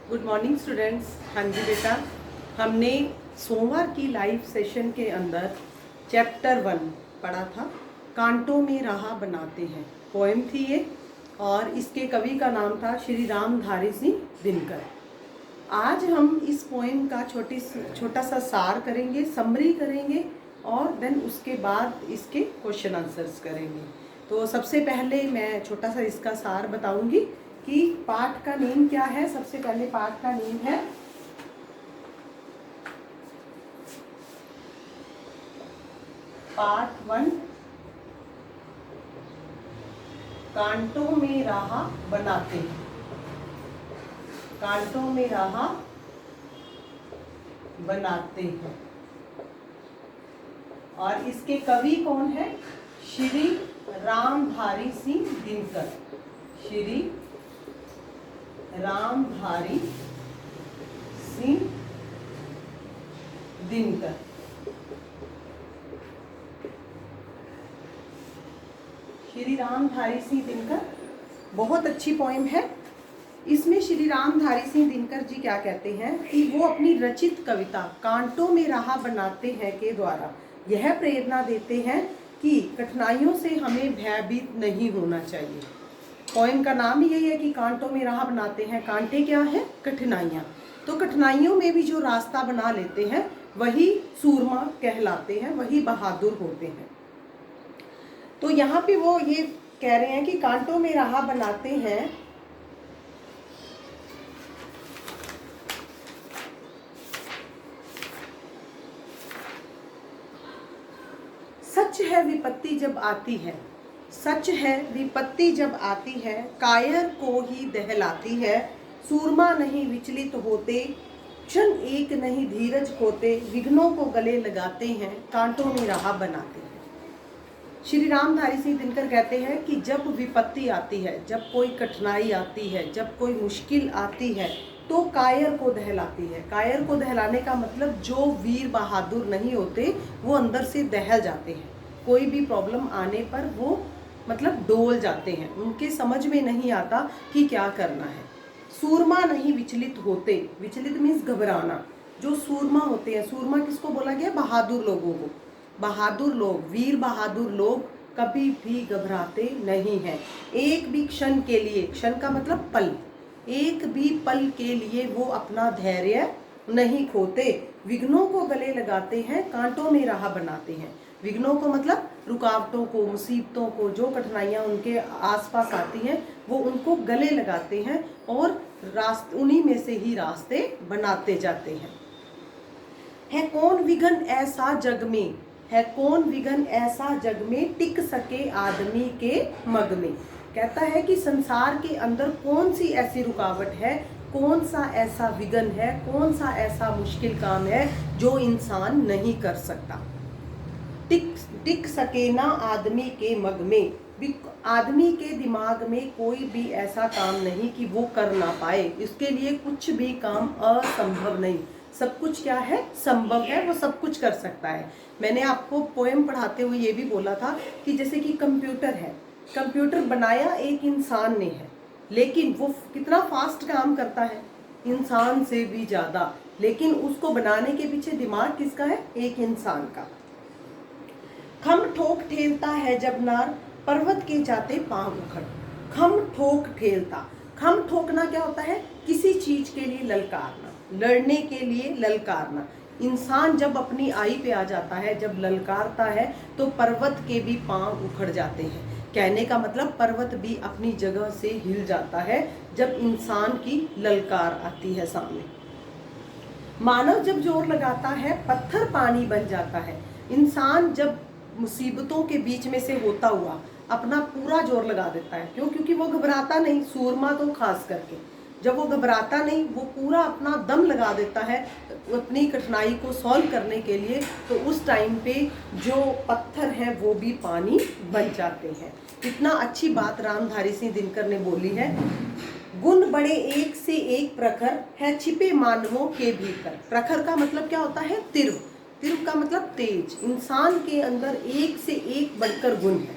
Good morning students. हाँ जी बेटा, हमने सोमवार की लाइव सेशन के अंदर चैप्टर 1 पढ़ा था। कांटों में राह बनाते हैं पोएम थी ये, और इसके कवि का नाम था श्री रामधारी सिंह दिनकर। आज हम इस पोएम का छोटा सा सार करेंगे, समरी करेंगे, और देन उसके बाद इसके क्वेश्चन आंसर्स करेंगे। तो सबसे पहले मैं छोटा सा इसका सार बताऊंगी कि पाठ का नेम क्या है। सबसे पहले पाठ का नेम है पार्ट 1, कांटों में राह बनाते हैं। कांटों में राह बनाते हैं, और इसके कवि कौन है? श्री रामधारी सिंह दिनकर। श्री रामधारी सिंह दिनकर। श्री रामधारी सिंह दिनकर बहुत अच्छी पोएम है। इसमें श्री रामधारी सिंह दिनकर जी क्या कहते हैं कि वो अपनी रचित कविता कांटों में राह बनाते हैं के द्वारा यह प्रेरणा देते हैं कि कठिनाइयों से हमें भयभीत नहीं होना चाहिए। पोएम का नाम ही यही है कि कांटों में राह बनाते हैं। कांटे क्या है? कठिनाइयाँ। तो कठिनाइयों में भी जो रास्ता बना लेते हैं वही सूरमा कहलाते हैं, वही बहादुर होते हैं। तो यहाँ पे वो ये कह रहे हैं कि कांटों में राह बनाते हैं, सच है विपत्ति जब आती है, सच है विपत्ति जब आती है, कायर को ही दहलाती है। सूरमा नहीं विचलित होते, क्षण एक नहीं धीरज खोते, विघ्नों को गले लगाते हैं, कांटों में राह बनाते हैं। श्री रामधारी सिंह दिनकर कहते हैं कि जब विपत्ति आती है, जब कोई कठिनाई आती है, जब कोई मुश्किल आती है, तो कायर को दहलाती है। कायर को दहलाने का मतलब जो वीर बहादुर नहीं होते वो अंदर से दहल जाते हैं। कोई भी प्रॉब्लम आने पर वो मतलब डोल जाते हैं, उनके समझ में नहीं आता कि क्या करना है। सूरमा नहीं विचलित होते, विचलित मीन्स घबराना। जो सूरमा होते हैं, सूरमा किसको बोला गया? बहादुर लोगों को। बहादुर लोग, वीर बहादुर लोग कभी भी घबराते नहीं हैं। एक भी क्षण के लिए, क्षण का मतलब पल, एक भी पल के लिए वो अपना धैर्य नहीं खोते, विघ्नों को गले लगाते हैं, कांटों में राह बनाते हैं। विघ्नों को मतलब रुकावटों को, मुसीबतों को, जो कठिनाइयाँ उनके आसपास आती हैं वो उनको गले लगाते हैं और रास्ते उन्हीं में से ही रास्ते बनाते जाते हैं। है कौन विघ्न ऐसा जग में, है कौन विघ्न ऐसा जग में, टिक सके आदमी के मग में। कहता है कि संसार के अंदर कौन सी ऐसी रुकावट है, कौन सा ऐसा विघ्न है, कौन सा ऐसा मुश्किल काम है जो इंसान नहीं कर सकता। टिक सके ना आदमी के मग में, आदमी के दिमाग में कोई भी ऐसा काम नहीं कि वो कर ना पाए। इसके लिए कुछ भी काम असंभव नहीं, सब कुछ क्या है? संभव है। वो सब कुछ कर सकता है। मैंने आपको पोएम पढ़ाते हुए ये भी बोला था कि जैसे कि कंप्यूटर है, कंप्यूटर बनाया एक इंसान ने है, लेकिन वो कितना फास्ट काम करता है, इंसान से भी ज़्यादा। लेकिन उसको बनाने के पीछे दिमाग किसका है? एक इंसान का। खम ठोक ठेलता है जब नार, पर्वत के जाते पांव उखड़। खम ठोक ठेलता, खम ठोकना क्या होता है? किसी चीज के लिए ललकारना, लड़ने के लिए ललकारना। इंसान जब अपनी आई पे आ जाता है, जब ललकारता है, तो पर्वत के भी पांव उखड़ जाते हैं। कहने का मतलब पर्वत भी अपनी जगह से हिल जाता है जब इंसान की ललकार आती है सामने। मानव जब जोर लगाता है, पत्थर पानी बन जाता है। इंसान जब मुसीबतों के बीच में से होता हुआ अपना पूरा जोर लगा देता है, क्यों? क्योंकि वो घबराता नहीं। सूरमा तो खास करके जब वो घबराता नहीं, वो पूरा अपना दम लगा देता है अपनी कठिनाई को सॉल्व करने के लिए, तो उस टाइम पे जो पत्थर हैं वो भी पानी बन जाते हैं। इतना अच्छी बात रामधारी सिंह दिनकर ने बोली है। गुण बड़े एक से एक प्रखर है, छिपे मानवों के भीतर। प्रखर का मतलब क्या होता है? तीव्र। तीव्र का मतलब तेज। इंसान के अंदर एक से एक बढ़कर गुण है।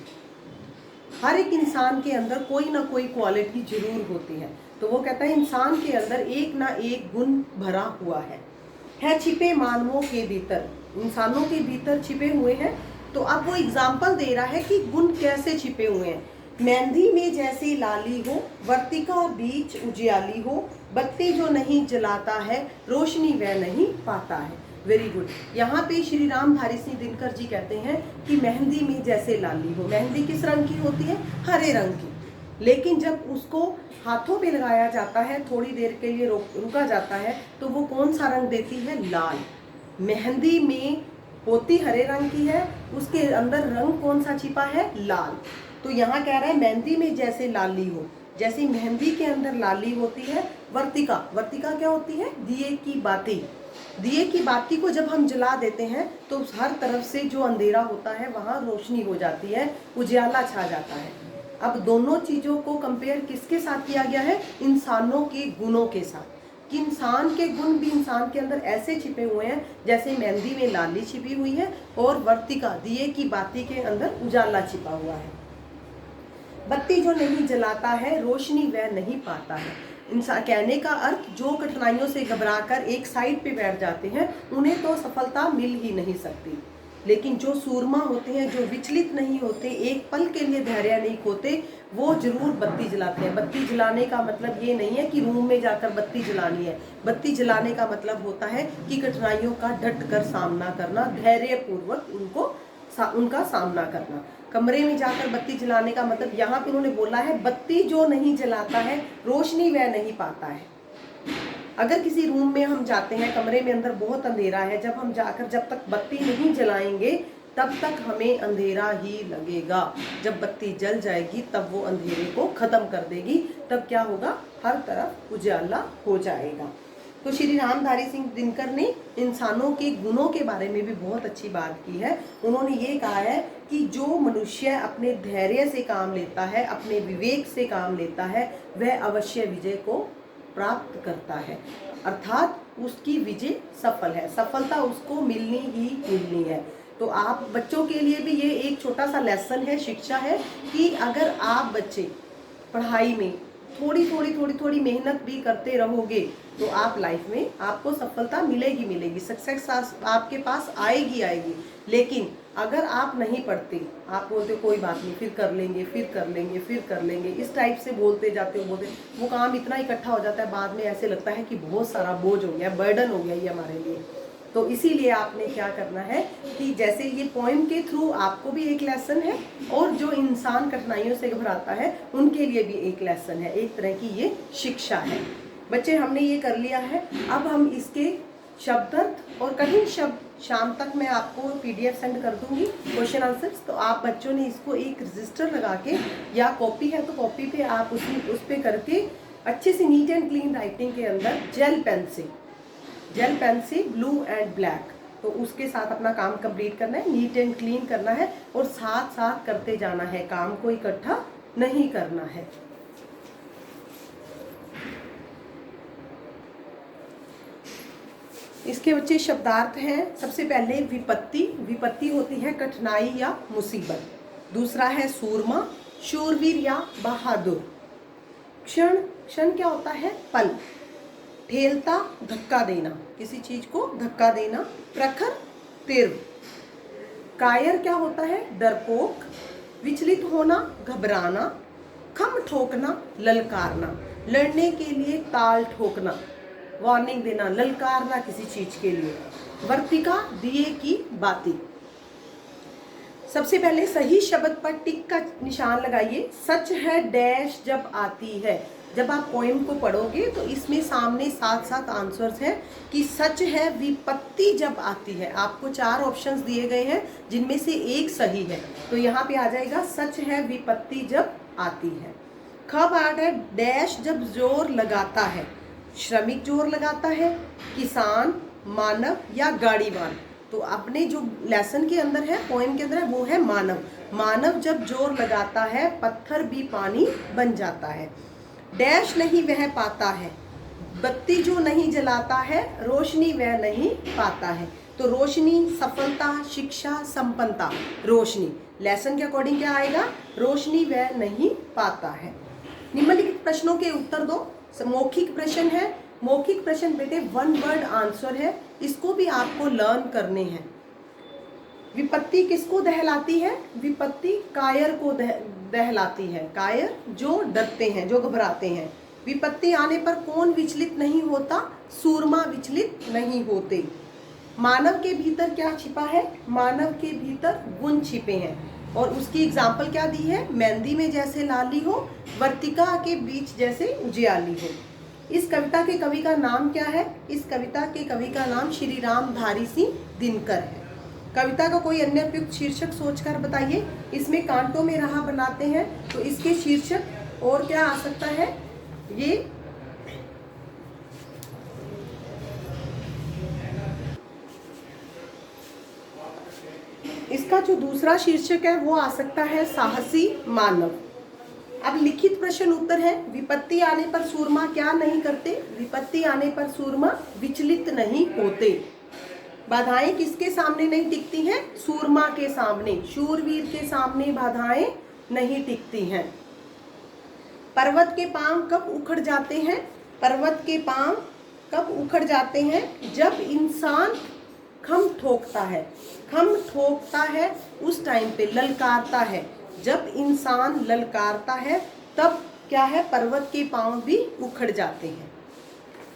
हर एक इंसान के अंदर कोई ना कोई क्वालिटी जरूर होती है। तो वो कहता है इंसान के अंदर एक ना एक गुण भरा हुआ है छिपे मानवों के भीतर, इंसानों के भीतर छिपे हुए हैं। तो अब वो एग्जाम्पल दे रहा है कि गुण कैसे छिपे हुए हैं। मेहंदी में जैसी लाली हो, वर्तिका बीच उजियाली हो, बत्ती जो नहीं जलाता है, रोशनी वह नहीं पाता है। Very good. यहाँ पे श्री रामधारी सिंह दिनकर जी कहते हैं कि मेहंदी में जैसे लाली हो। मेहंदी किस रंग की होती है? हरे रंग की। लेकिन जब उसको हाथों पे लगाया जाता है, थोड़ी देर के लिए रुका जाता है, तो वो कौन सा रंग देती है? लाल। मेहंदी में होती हरे रंग की है, उसके अंदर रंग कौन सा छिपा है? लाल। तो यहाँ कह रहा है मेहंदी में जैसे लाली हो, जैसी मेहंदी के अंदर लाली होती है। वर्तिका, वर्तिका क्या होती है? दिए की बाती। दिए की बाती को जब हम जला देते हैं तो हर तरफ से जो अंधेरा होता है वहाँ रोशनी हो जाती है, उजियाला छा जाता है। अब दोनों चीजों को कंपेयर किसके साथ किया गया है? इंसानों के गुणों के साथ, कि इंसान के गुण भी इंसान के अंदर ऐसे छिपे हुए हैं जैसे मेहंदी में लाली छिपी हुई है और वर्तिका दिए की बाती के अंदर उजाला छिपा हुआ है। बत्ती जो नहीं जलाता है, रोशनी वह नहीं पाता है। इंसान, कहने का अर्थ जो कठिनाइयों से घबराकर एक साइड पे बैठ जाते हैं उन्हें तो सफलता मिल ही नहीं सकती। लेकिन जो सूरमा होते हैं, जो विचलित नहीं होते, एक पल के लिए धैर्य नहीं खोते, वो जरूर बत्ती जलाते हैं। बत्ती जलाने का मतलब ये नहीं है कि रूम में जाकर बत्ती जलानी है। बत्ती जलाने का मतलब होता है कि कठिनाइयों का डट कर सामना करना, धैर्यपूर्वक उनका सामना करना। कमरे में जाकर बत्ती जलाने का मतलब, यहाँ पे उन्होंने बोला है बत्ती जो नहीं जलाता है, रोशनी वह नहीं पाता है। अगर किसी रूम में हम जाते हैं, कमरे में अंदर बहुत अंधेरा है, जब हम जाकर जब तक बत्ती नहीं जलाएंगे तब तक हमें अंधेरा ही लगेगा। जब बत्ती जल जाएगी तब वो अंधेरे को खत्म कर देगी, तब क्या होगा? हर तरफ उजाला हो जाएगा। तो श्री रामधारी सिंह दिनकर ने इंसानों के गुणों के बारे में भी बहुत अच्छी बात की है। उन्होंने ये कहा है कि जो मनुष्य अपने धैर्य से काम लेता है, अपने विवेक से काम लेता है, वह अवश्य विजय को प्राप्त करता है, अर्थात उसकी विजय सफल है, सफलता उसको मिलनी ही मिलनी है। तो आप बच्चों के लिए भी ये एक छोटा सा लेसन है, शिक्षा है कि अगर आप बच्चे पढ़ाई में थोड़ी मेहनत भी करते रहोगे तो आप लाइफ में आपको सफलता मिलेगी मिलेगी, सक्सेस आपके पास आएगी आएगी। लेकिन अगर आप नहीं पढ़ते, आप बोलते कोई बात नहीं, फिर कर लेंगे फिर कर लेंगे फिर कर लेंगे, इस टाइप से बोलते जाते हो, बोलते वो काम इतना इकट्ठा हो जाता है, बाद में ऐसे लगता है कि बहुत सारा बोझ हो गया, बर्डन हो गया ये हमारे लिए। तो इसीलिए आपने क्या करना है कि जैसे ये पोएम के थ्रू आपको भी एक लेसन है और जो इंसान कठिनाइयों से घबराता है उनके लिए भी एक लेसन है, एक तरह की ये शिक्षा है। बच्चे हमने ये कर लिया है। अब हम इसके शब्दार्थ और कठिन शब्द शाम तक मैं आपको PDF सेंड कर दूंगी, क्वेश्चन आंसर्स। तो आप बच्चों ने इसको एक रजिस्टर लगा के, या कॉपी है तो कॉपी पे आप उस पे करके अच्छे से नीट एंड क्लीन राइटिंग के अंदर जेल पेन से ब्लू एंड ब्लैक, तो उसके साथ अपना काम कंप्लीट करना है, नीट एंड क्लीन करना है और साथ साथ करते जाना है, काम को इकट्ठा नहीं करना है। इसके बच्चे शब्दार्थ हैं। सबसे पहले विपत्ति, विपत्ति होती है कठिनाई या मुसीबत। दूसरा है सूरमा, शूरवीर या बहादुर। क्षण, क्षण क्या होता है? पल। ठेलता, धक्का देना, किसी चीज को धक्का देना। प्रखर, तीव्र। कायर क्या होता है? डरपोक। विचलित होना, घबराना। खम ठोकना, ललकारना, लड़ने के लिए ताल ठोकना, वार्निंग देना, ललकारना किसी चीज के लिए। वर्तिका, दिए की बाती। सबसे पहले सही शब्द पर टिक का निशान लगाइए। सच है डैश जब आती है। जब आप पोएम को पढ़ोगे तो इसमें सामने साथ साथ आंसर्स हैं कि सच है विपत्ति जब आती है। आपको 4 ऑप्शंस दिए गए हैं जिनमें से एक सही है, तो यहाँ पे आ जाएगा सच है विपत्ति जब आती है। ख पार्ट है डैश जब जोर लगाता है। श्रमिक जोर लगाता है, किसान, मानव या गाड़ीवान। तो अपने जो लेसन के अंदर है, पोएम के अंदर है, वो है मानव। मानव जब जोर लगाता है, पत्थर भी पानी बन जाता है। डैश नहीं वह पाता है, बत्ती जो नहीं जलाता है, रोशनी वह नहीं पाता है। तो रोशनी, सफलता, शिक्षा, संपन्नता। रोशनी लेसन के अकॉर्डिंग क्या आएगा? रोशनी वह नहीं पाता है। निम्नलिखित प्रश्नों के उत्तर दो। मौखिक प्रश्न है। मौखिक प्रश्न बेटे 1 वर्ड आंसर है, इसको भी आपको लर्न करने हैं। विपत्ति किसको दहलाती है? विपत्ति कायर को दहलाती है। कायर जो डरते हैं, जो घबराते हैं। विपत्ति आने पर कौन विचलित नहीं होता? सूरमा विचलित नहीं होते। मानव के भीतर क्या छिपा है? मानव के भीतर गुण छिपे हैं। और उसकी एग्जाम्पल क्या दी है? मेहंदी में जैसे लाली हो, वर्तिका के बीच जैसे उजियाली हो। इस कविता के कवि का नाम क्या है? इस कविता के कवि का नाम श्री रामधारी सिंह दिनकर है। कविता का कोई अन्य उपयुक्त शीर्षक सोचकर बताइए। इसमें कांटों में राह बनाते हैं, तो इसके शीर्षक और क्या आ सकता है? ये इसका जो दूसरा शीर्षक है वो आ सकता है साहसी मानव। अब लिखित प्रश्न उत्तर है। विपत्ति आने पर सूरमा क्या नहीं करते? विपत्ति आने पर सूरमा विचलित नहीं होते। बाधाएं किसके सामने नहीं टिकती हैं? सूरमा के सामने, शूरवीर के सामने बाधाएं नहीं टिकती हैं। पर्वत के पांव कब उखड़ जाते हैं? पर्वत के पांव कब उखड़ जाते हैं? जब इंसान खम ठोकता है। खम ठोकता है उस टाइम पे, ललकारता है। जब इंसान ललकारता है तब क्या है? पर्वत के पांव भी उखड़ जाते हैं।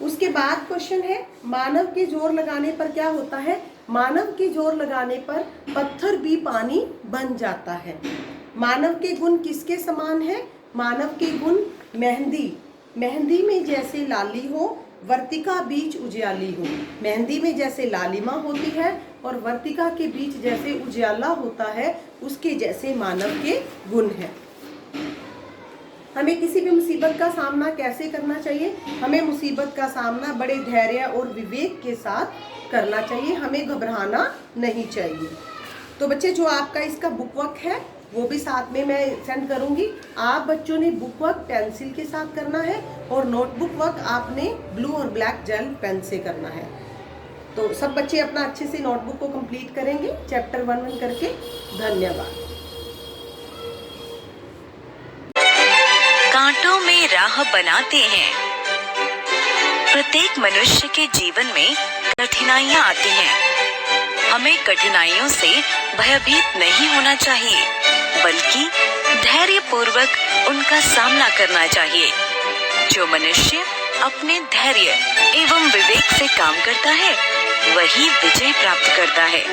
उसके बाद क्वेश्चन है, मानव के जोर लगाने पर क्या होता है? मानव के जोर लगाने पर पत्थर भी पानी बन जाता है। मानव के गुण किसके समान है? मानव के गुण मेहंदी, मेहंदी में जैसे लाली हो, वर्तिका बीच उजियाली हो। मेहंदी में जैसे लालिमा होती है और वर्तिका के बीच जैसे उजियाला होता है, उसके जैसे मानव के गुण है। हमें किसी भी मुसीबत का सामना कैसे करना चाहिए? हमें मुसीबत का सामना बड़े धैर्य और विवेक के साथ करना चाहिए। हमें घबराना नहीं चाहिए। तो बच्चे, जो आपका इसका बुक वर्क है वो भी साथ में मैं सेंड करूंगी। आप बच्चों ने बुक वर्क पेंसिल के साथ करना है और नोटबुक वर्क आपने ब्लू और ब्लैक जेल पेन से करना है। तो सब बच्चे अपना अच्छे से नोटबुक को कंप्लीट करेंगे चैप्टर 1 करके। धन्यवाद। कांटों में राह बनाते हैं। प्रत्येक मनुष्य के जीवन में कठिनाइयां आती हैं। हमें कठिनाइयों से भयभीत नहीं होना चाहिए, बल्कि धैर्य पूर्वक उनका सामना करना चाहिए। जो मनुष्य अपने धैर्य एवं विवेक से काम करता है, वही विजय प्राप्त करता है।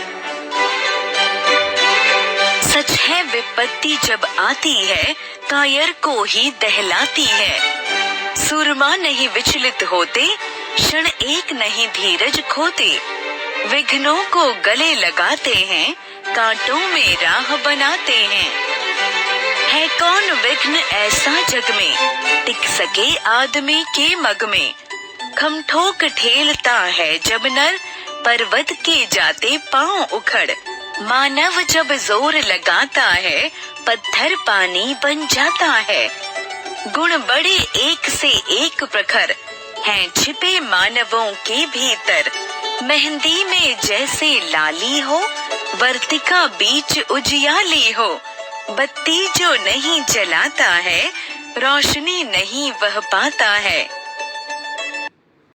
सच है, विपत्ति जब आती है, कायर को ही दहलाती है। सूरमा नहीं विचलित होते, क्षण एक नहीं धीरज खोते। विघ्नों को गले लगाते हैं, कांटों में राह बनाते हैं। है कौन विघ्न ऐसा जग में, टिक सके आदमी के मग में। खम ठोक ठेलता है जब नर, पर्वत के जाते पांव उखड़। मानव जब जोर लगाता है, पत्थर पानी बन जाता है। गुण बड़े एक से एक प्रखर, हैं छिपे मानवों के भीतर। मेहंदी में जैसे लाली हो, वर्तिका बीच उजियाली हो। बत्ती जो नहीं जलाता है, रोशनी नहीं वह पाता है।